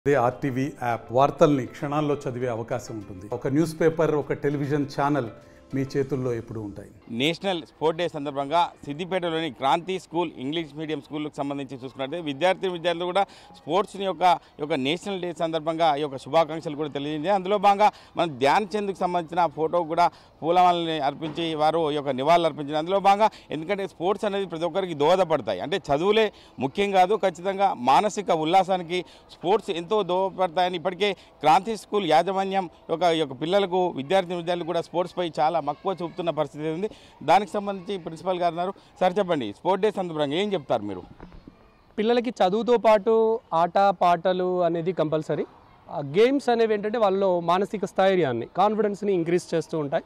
అదే RTV app వార్తల్ని క్షణాల్లో చదివే అవకాశం ఉంటుంది. ఒక న్యూస్ పేపర్, ఒక టెలివిజన్ ఛానల్ మీ చేతుల్లో ఎప్పుడూ ఉంటాయి. నేషనల్ స్పోర్ట్ డే సందర్భంగా సిద్దిపేటలోని క్రాంతి స్కూల్ ఇంగ్లీష్ మీడియం స్కూల్కి సంబంధించి చూసుకున్నట్లయితే విద్యార్థులు కూడా స్పోర్ట్స్ని యొక్క నేషనల్ డే సందర్భంగా ఈ యొక్క శుభాకాంక్షలు కూడా తెలియజేయండి. అందులో భాగంగా మన ధ్యాన్ చంద్కి సంబంధించిన ఫోటో కూడా పూలమాలని అర్పించి వారు ఈ యొక్క నివాళులు అర్పించారు. అందులో భాగంగా ఎందుకంటే స్పోర్ట్స్ అనేది ప్రతి ఒక్కరికి దోహదపడతాయి. అంటే చదువులే ముఖ్యం కాదు, ఖచ్చితంగా మానసిక ఉల్లాసానికి స్పోర్ట్స్ ఎంతో దోహదపడతాయని ఇప్పటికే క్రాంతి స్కూల్ యాజమాన్యం యొక్క పిల్లలకు విద్యార్థులు కూడా స్పోర్ట్స్పై చాలా మక్కువ చూపుతున్న పరిస్థితి ఉంది. దానికి సంబంధించి ప్రిన్సిపల్ గారు ఉన్నారు. సార్ చెప్పండి, స్పోర్ట్ డే సందర్భంగా ఏం చెప్తారు మీరు? పిల్లలకి చదువుతో పాటు ఆట పాటలు అనేది కంపల్సరీ. గేమ్స్ అనేవి ఏంటంటే వాళ్ళలో మానసిక స్థైర్యాన్ని, కాన్ఫిడెన్స్ని ఇంక్రీజ్ చేస్తూ ఉంటాయి.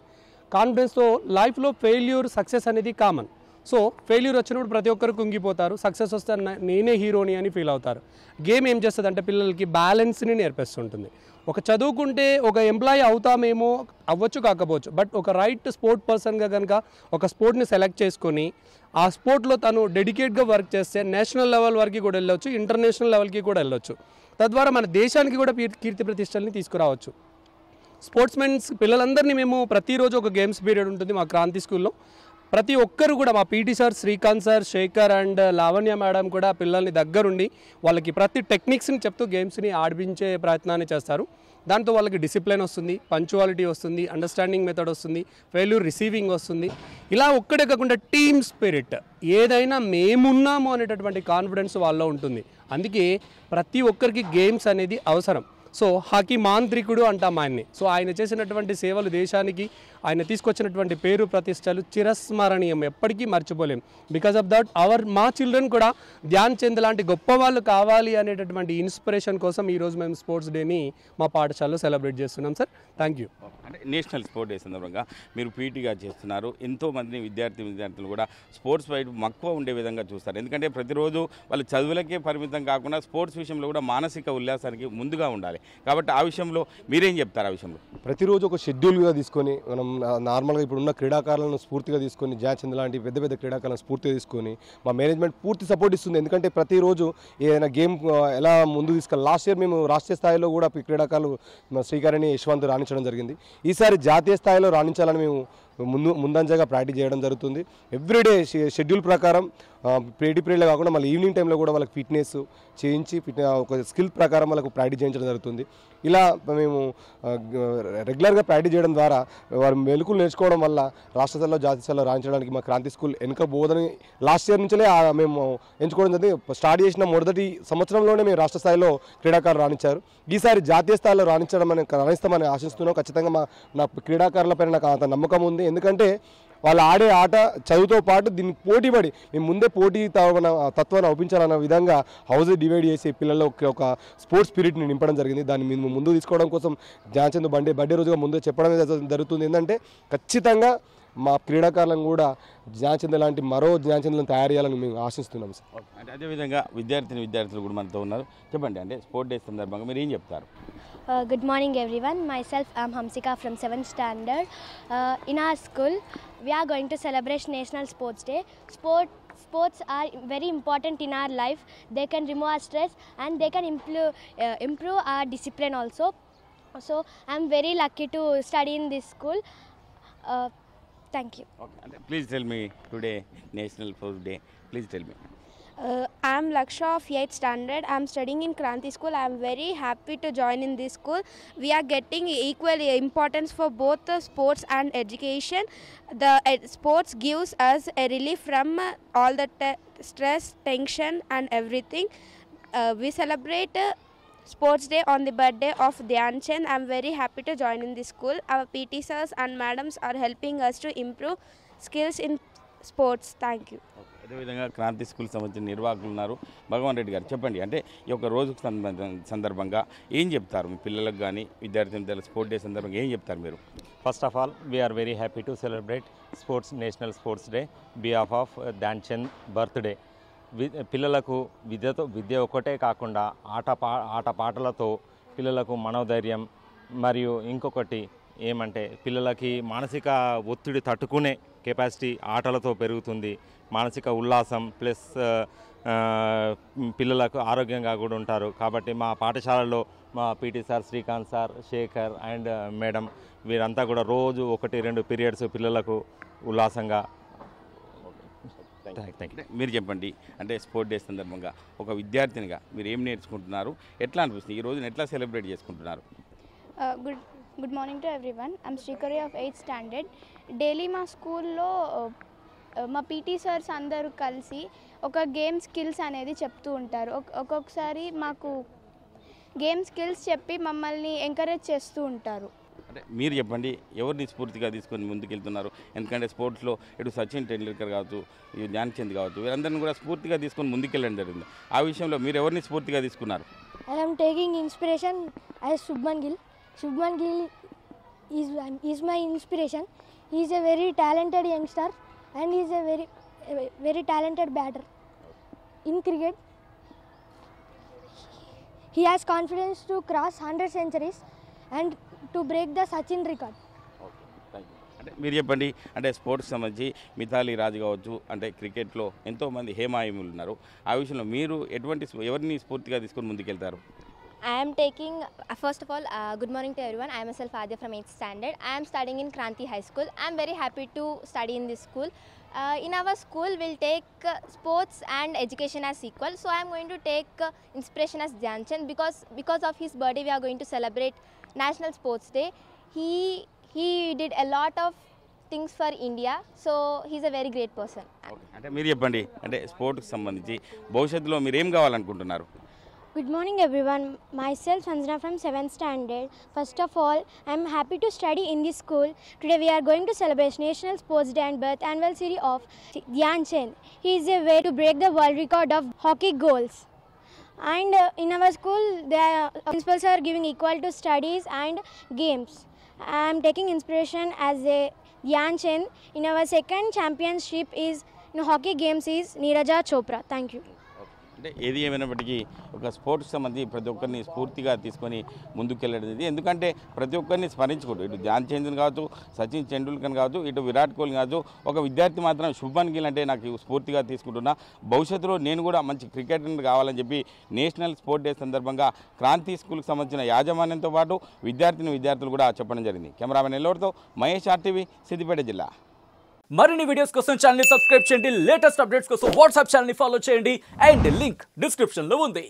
కాన్ఫిడెన్స్తో లైఫ్లో ఫెయిల్యూర్ సక్సెస్ అనేది కామన్. సో ఫెయిల్యూర్ వచ్చినప్పుడు ప్రతి ఒక్కరు కుంగిపోతారు, సక్సెస్ వస్తే నేనే హీరోని అని ఫీల్ అవుతారు. గేమ్ ఏం చేస్తుంది అంటే పిల్లలకి బ్యాలెన్స్ని నేర్పిస్తుంటుంది. ఒక చదువుకుంటే ఒక ఎంప్లాయీ అవుతామేమో, అవ్వచ్చు కాకపోవచ్చు, బట్ ఒక రైట్ స్పోర్ట్ పర్సన్గా కనుక ఒక స్పోర్ట్ని సెలెక్ట్ చేసుకొని ఆ స్పోర్ట్లో తను డెడికేట్గా వర్క్ చేస్తే నేషనల్ లెవెల్ వరకు కూడా వెళ్ళొచ్చు, ఇంటర్నేషనల్ లెవెల్కి కూడా వెళ్ళొచ్చు. తద్వారా మన దేశానికి కూడా కీర్తి ప్రతిష్టల్ని తీసుకురావచ్చు. స్పోర్ట్స్మెన్స్ పిల్లలందరినీ మేము ప్రతిరోజు ఒక గేమ్స్ పీరియడ్ ఉంటుంది మా క్రాంతి స్కూల్లో. ప్రతి ఒక్కరు కూడా మా PT sir, Srikanth sir, Shekhar and Lavanya madam కూడా పిల్లల్ని దగ్గరుండి వాళ్ళకి ప్రతి టెక్నిక్స్ని చెప్తూ గేమ్స్ని ఆడిపించే ప్రయత్నాన్ని చేస్తారు. దాంతో వాళ్ళకి డిసిప్లిన్ వస్తుంది, పంచువాలిటీ వస్తుంది, అండర్స్టాండింగ్ మెథడ్ వస్తుంది, ఫెయిల్యూర్ రిసీవింగ్ వస్తుంది. ఇలా ఒక్కడే కాకుండా టీమ్ స్పిరిట్, ఏదైనా మేమున్నాము అనేటటువంటి కాన్ఫిడెన్స్ వాళ్ళలో ఉంటుంది. అందుకే ప్రతి ఒక్కరికి గేమ్స్ అనేది అవసరం. సో హాకీ మాంత్రికుడు అంటాం ఆయన్ని. సో ఆయన చేసినటువంటి సేవలు దేశానికి, ఆయన తీసుకొచ్చినటువంటి పేరు ప్రతిష్టలు చిరస్మరణీయం, ఎప్పటికీ మర్చిపోలేం. బికాస్ ఆఫ్ దట్ మా చిల్డ్రన్ కూడా ధ్యాన్ చంద్ లాంటి గొప్ప వాళ్ళు కావాలి అనేటటువంటి ఇన్స్పిరేషన్ కోసం ఈరోజు మేము స్పోర్ట్స్ డేని మా పాఠశాలలో సెలబ్రేట్ చేస్తున్నాం సార్. Thank you. అంటే నేషనల్ స్పోర్ట్ డే సందర్భంగా మీరు పీటీగా చేస్తున్నారు. ఎంతోమంది విద్యార్థులు కూడా స్పోర్ట్స్ వైపు మక్కువ ఉండే విధంగా చూస్తారు. ఎందుకంటే ప్రతిరోజు వాళ్ళు చదువులకే పరిమితం కాకుండా స్పోర్ట్స్ విషయంలో కూడా మానసిక ఉల్లాసానికి ముందుగా ఉండాలి. కాబట్టి ఆ విషయంలో మీరేం చెప్తారు? ఆ విషయంలో ప్రతిరోజు ఒక షెడ్యూల్గా తీసుకొని మనం నార్మల్గా ఇప్పుడున్న క్రీడాకారులను స్ఫూర్తిగా తీసుకొని, ధ్యాన్ చంద్ లాంటి పెద్ద పెద్ద క్రీడాకారులను స్ఫూర్తిగా తీసుకొని మా మేనేజ్మెంట్ పూర్తి సపోర్ట్ ఇస్తుంది. ఎందుకంటే ప్రతిరోజు ఏదైనా గేమ్ ఎలా ముందు తీసుకెళ్ళి, లాస్ట్ ఇయర్ మేము రాష్ట్రీయ స్థాయిలో కూడా క్రీడాకారులు శ్రీకారిణి, యశ్వంత్ రాణించడం జరిగింది. ఈసారి జాతీయ స్థాయిలో రాణించాలని మేము ముందంజగా ప్రాక్టీస్ చేయడం జరుగుతుంది. ఎవ్రీడే షెడ్యూల్ ప్రకారం పీటీ పీరియడ్లో కాకుండా మళ్ళీ ఈవినింగ్ టైంలో కూడా వాళ్ళకి ఫిట్నెస్ చేయించి ఒక స్కిల్ ప్రకారం వాళ్ళకు ప్రాక్టీస్ చేయించడం జరుగుతుంది. ఇలా మేము రెగ్యులర్గా ప్రాక్టీస్ చేయడం ద్వారా వారు మెలకులు నేర్చుకోవడం వల్ల రాష్ట్ర స్థాయిలో, జాతీయ స్థాయిలో రాణించడానికి మా క్రాంతి స్కూల్ వెనుక బోధని లాస్ట్ ఇయర్ నుంచే మేము ఎంచుకోవడం జరిగింది. స్టార్ట్ చేసిన మొదటి సంవత్సరంలోనే మేము రాష్ట్ర స్థాయిలో క్రీడాకారులు రాణించారు. ఈసారి జాతీయ స్థాయిలో రాణిస్తామని ఆశిస్తున్నాం. ఖచ్చితంగా నా క్రీడాకారులపైన నాకు అంత నమ్మకం ఉంది. ఎందుకంటే వాళ్ళు ఆడే ఆట చదువుతో పాటు దీన్ని పోటీపడి మేము ముందే పోటీ తత్వాన్ని ఒప్పించాలన్న విధంగా హౌస్ డివైడ్ చేసి పిల్లల్లో ఒక స్పోర్ట్స్ స్పిరిట్ని నింపడం జరిగింది. దాన్ని మేము ముందు తీసుకోవడం కోసం ధ్యాన్ చంద్ బర్త్డే రోజుగా ముందే చెప్పడం జరుగుతుంది. ఏంటంటే ఖచ్చితంగా మా క్రీడాకారులను కూడా ధ్యాన్ చంద్ లాంటి మరో ధ్యాన్ చంద్లను తయారు చేయాలని మేము ఆశిస్తున్నాం సార్. అంటే అదేవిధంగా విద్యార్థులు కూడా మనతో ఉన్నారు. చెప్పండి, అంటే స్పోర్ట్ డే సందర్భంగా మీరు ఏం చెప్తారు? Good morning everyone. Myself I am Hamsika from 7th standard. In our school we are going to celebrate National Sports Day. Sports are very important in our life. They can remove our stress and they can improve our discipline also. So I am very lucky to study in this school. Thank you. Okay. Please tell me today National Sports Day. Please tell me. I am Laksha of 8th standard. I am studying in Kranti school. I am very happy to join in this school. We are getting equal importance for both the sports and education. The sports gives us a relief from all the stress, tension and everything. We celebrate Sports Day on the birthday of Dhyan Chand. I am very happy to join in this school. Our PT sirs and madams are helping us to improve skills in sports. Thank you. అదేవిధంగా Kranti school సంబంధించిన నిర్వాహకులు ఉన్నారు. భగవాన్ రెడ్డి గారు, చెప్పండి, అంటే ఈ యొక్క రోజుకు సందర్భంగా ఏం చెప్తారు మీ పిల్లలకు కానీ విద్యార్థుల స్పోర్ట్ డే సందర్భంగా ఏం చెప్తారు మీరు? First of all we're very happy to celebrate national sports day behalf of Dhyan Chand birthday. పిల్లలకు విద్య ఒక్కటే కాకుండా ఆట పాటలతో పిల్లలకు మనోధైర్యం మరియు ఇంకొకటి ఏమంటే పిల్లలకి మానసిక ఒత్తిడి తట్టుకునే కెపాసిటీ ఆటలతో పెరుగుతుంది. మానసిక ఉల్లాసం ప్లస్ పిల్లలకు ఆరోగ్యంగా కూడా ఉంటారు. కాబట్టి మా పాఠశాలలో మా PT sir Srikanth sir, Shekhar and madam వీరంతా కూడా రోజు 1-2 పీరియడ్స్ పిల్లలకు ఉల్లాసంగా. Thank you. మీరు చెప్పండి, అంటే స్పోర్ట్ డే సందర్భంగా ఒక విద్యార్థినిగా మీరు ఏం నేర్చుకుంటున్నారు, ఎట్లా అనిపిస్తుంది, ఈ రోజున ఎట్లా సెలబ్రేట్ చేసుకుంటున్నారు? Good morning to everyone. I'm Srikari of 8th standard. Daily మా స్కూల్లో మా పీటీ సార్స్ అందరూ కలిసి ఒక గేమ్ స్కిల్స్ అనేది చెప్తూ ఉంటారు. ఒక్కొక్కసారి మాకు గేమ్ స్కిల్స్ చెప్పి మమ్మల్ని ఎంకరేజ్ చేస్తూ ఉంటారు. అంటే మీరు చెప్పండి, ఎవరిని స్ఫూర్తిగా తీసుకొని ముందుకెళ్తున్నారు? ఎందుకంటే స్పోర్ట్స్లో ఇటు సచిన్ టెండూల్కర్ కావచ్చు, ఇటు ధ్యాన్ చంద్ కావచ్చు, వీరందరినీ కూడా స్ఫూర్తిగా తీసుకొని ముందుకెళ్ళడం జరిగింది. ఆ విషయంలో మీరు ఎవరిని స్ఫూర్తిగా తీసుకున్నారు? I am taking inspiration as Shubman Gill. Shubman Gill is my inspiration. He is a very talented youngster and he is a very talented batter in cricket. He has confidence to cross 100 centuries and to break the Sachin record. అంటే మీరు చెప్పండి, అంటే sports సంబంధించి మిథాలీ రాజ్ కావచ్చు, అంటే క్రికెట్లో ఎంతోమంది హేమాయములు ఉన్నారు. ఆ విషయంలో మీరు ఎవరిని స్ఫూర్తిగా తీసుకొని ముందుకెళ్తారు? I am taking, first of all, good morning to everyone. I am myself Adya from 8th standard. I am studying in Kranti High School. I am very happy to study in this school. In our school, we'll take sports and education as equal. So I am going to take inspiration as Dhyan Chand because of his birthday, we are going to celebrate National Sports Day. He did a lot of things for India. So he's a very great person. అంటే మీరు చెప్పండి, అంటే స్పోర్ట్కి సంబంధించి భవిష్యత్తులో మీరు ఏం కావాలనుకుంటున్నారు? Good morning everyone. Myself Sanjana from 7th standard. First of all, I am happy to study in this school. Today we are going to celebrate National Sports Day and birth anniversary of Dhyan Chand. He is a way to break the world record of hockey goals. And in our school, the principals are giving equal to studies and games. I am taking inspiration as a Dhyan Chand. In our second championship is in hockey games is Neeraja Chopra. Thank you. అంటే ఏది ఏమైనప్పటికీ ఒక sports సంబంధించి ప్రతి ఒక్కరిని స్ఫూర్తిగా తీసుకొని ముందుకెళ్ళడం ఇది. ఎందుకంటే ప్రతి ఒక్కరిని స్మరించుకుంటూ, ఇటు ధ్యాన్ చంద్ని కావచ్చు, సచిన్ టెండూల్కర్ కావచ్చు, ఇటు విరాట్ కోహ్లీ కావచ్చు, ఒక విద్యార్థి మాత్రం శుభ్మన్ గిల్ అంటే నాకు స్ఫూర్తిగా తీసుకుంటున్నా. భవిష్యత్తులో నేను కూడా మంచి క్రికెటర్ కావాలని చెప్పి నేషనల్ స్పోర్ట్ డే సందర్భంగా క్రాంతి స్కూల్కి సంబంధించిన యాజమాన్యంతో పాటు విద్యార్థులు కూడా చెప్పడం జరిగింది. కెమెరామెన్ ఎల్లవరితో మహేష్, RTV, సిద్దిపేట జిల్లా. మరిన్ని వీడియోస్ కోసం ఛానల్ ని సబ్స్క్రైబ్ చేయండి, లేటెస్ట్ అప్డేట్స్ కోసం వాట్సాప్ ఛానల్ ని ఫాలో చేయండి అండ్ లింక్ డిస్క్రిప్షన్ లో ఉంది.